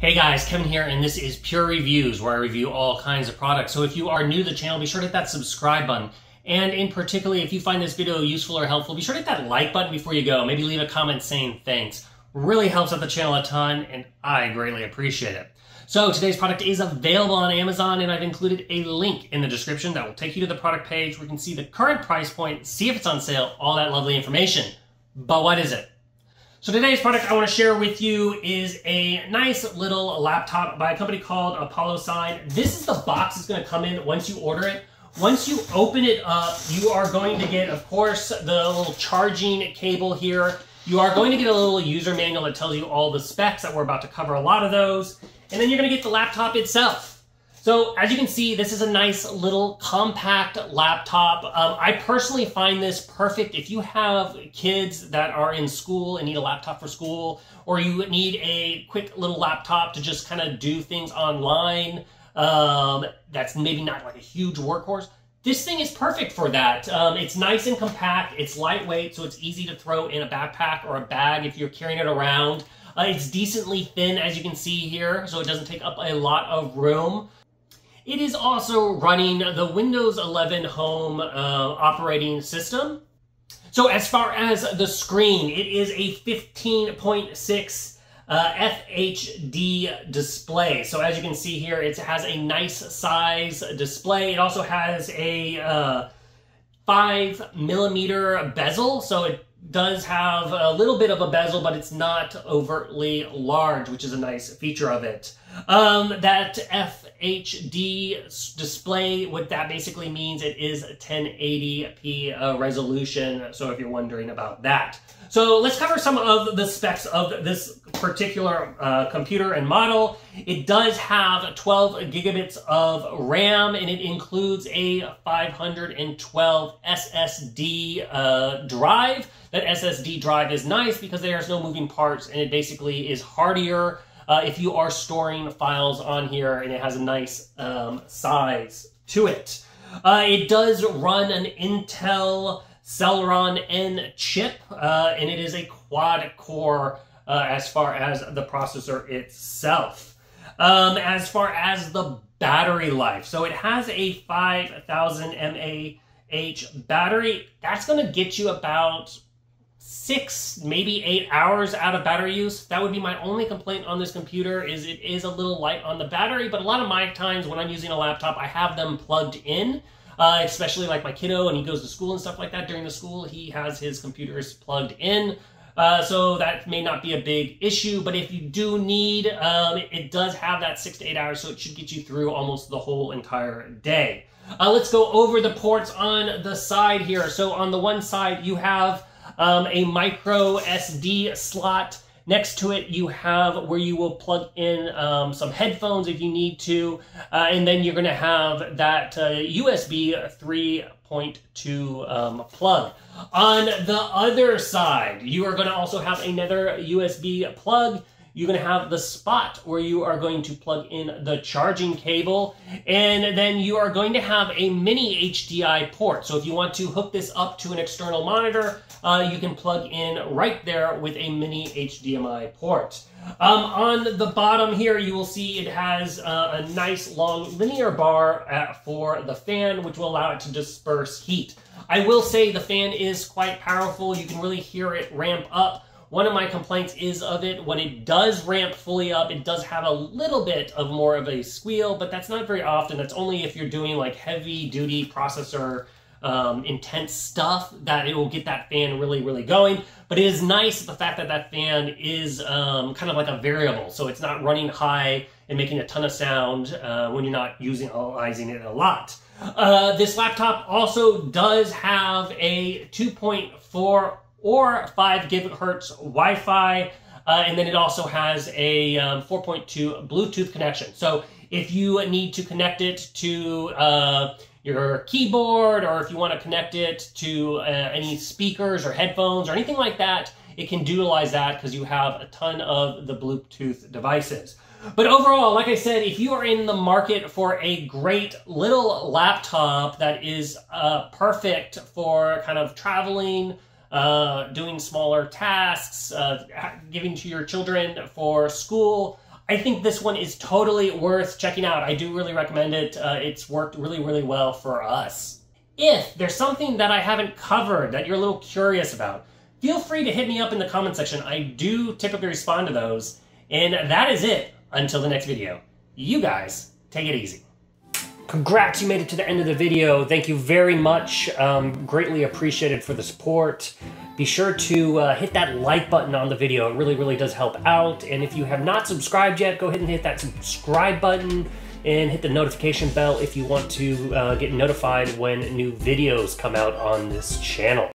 Hey guys, Kevin here, and this is Pure Reviews, where I review all kinds of products. So if you are new to the channel, be sure to hit that subscribe button. And in particular, if you find this video useful or helpful, be sure to hit that like button before you go. Maybe leave a comment saying thanks. Really helps out the channel a ton, and I greatly appreciate it. So today's product is available on Amazon, and I've included a link in the description that will take you to the product page where you can see the current price point, see if it's on sale, all that lovely information. But what is it? So today's product I want to share with you is a nice little laptop by a company called ApoloSign. This is the box that's going to come in once you order it. Once you open it up, you are going to get, of course, the little charging cable here. You are going to get a little user manual that tells you all the specs that we're about to cover, a lot of those. And then you're going to get the laptop itself. So as you can see, this is a nice little compact laptop. I personally find this perfect if you have kids that are in school and need a laptop for school, or you need a quick little laptop to just kind of do things online. That's maybe not like a huge workhorse. This thing is perfect for that. It's nice and compact. It's lightweight, so it's easy to throw in a backpack or a bag if you're carrying it around. It's decently thin, as you can see here, so it doesn't take up a lot of room. It is also running the Windows 11 Home operating system. So as far as the screen, it is a 15.6 FHD display. So as you can see here, it has a nice size display. It also has a 5mm bezel, so it does have a little bit of a bezel, but it's not overtly large, which is a nice feature of it. That FHD display, what that basically means, it is 1080p resolution, so if you're wondering about that. So let's cover some of the specs of this particular computer and model. It does have 12 gigabits of RAM, and it includes a 512 SSD drive. That SSD drive is nice because there's no moving parts, and it basically is hardier if you are storing files on here, and it has a nice size to it. It does run an Intel Celeron N chip, and it is a quad-core as far as the processor itself. As far as the battery life, so it has a 5,000 mAh battery. That's going to get you about 6, maybe 8 hours out of battery use. That would be my only complaint on this computer, is it is a little light on the battery, but a lot of my times when I'm using a laptop, I have them plugged in, especially like my kiddo, and he goes to school and stuff like that. During the school, he has his computers plugged in, so that may not be a big issue, but if you do need, it does have that 6 to 8 hours, so it should get you through almost the whole entire day. Let's go over the ports on the side here. So on the one side, you have a micro SD slot. Next to it, you have where you will plug in some headphones if you need to, and then you're going to have that USB 3.2 plug. On the other side, you are going to also have another USB plug. You're going to have the spot where you are going to plug in the charging cable, and then you are going to have a mini HDI port. So if you want to hook this up to an external monitor, you can plug in right there with a mini HDMI port. On the bottom here, you will see it has a nice long linear bar for the fan, which will allow it to disperse heat. I will say the fan is quite powerful. You can really hear it ramp up. One of my complaints is of it, when it does ramp fully up, it does have a little bit of more of a squeal, but that's not very often. That's only if you're doing like heavy duty processor intense stuff that it will get that fan really, really going. But it is nice the fact that that fan is kind of like a variable, so it's not running high and making a ton of sound when you're not utilizing it a lot. This laptop also does have a 2.4 or 5 gigahertz Wi-Fi, and then it also has a 4.2 Bluetooth connection. So if you need to connect it to your keyboard, or if you want to connect it to any speakers or headphones or anything like that, it can utilize that because you have a ton of the Bluetooth devices. But overall, like I said, if you are in the market for a great little laptop that is perfect for kind of traveling, doing smaller tasks, giving to your children for school, I think this one is totally worth checking out. I do really recommend it. It's worked really, really well for us. If there's something that I haven't covered that you're a little curious about, feel free to hit me up in the comment section. I do typically respond to those. And that is it until the next video. You guys, take it easy. Congrats, you made it to the end of the video. Thank you very much. Greatly appreciated for the support. Be sure to hit that like button on the video. It really, really does help out. And if you have not subscribed yet, go ahead and hit that subscribe button and hit the notification bell if you want to get notified when new videos come out on this channel.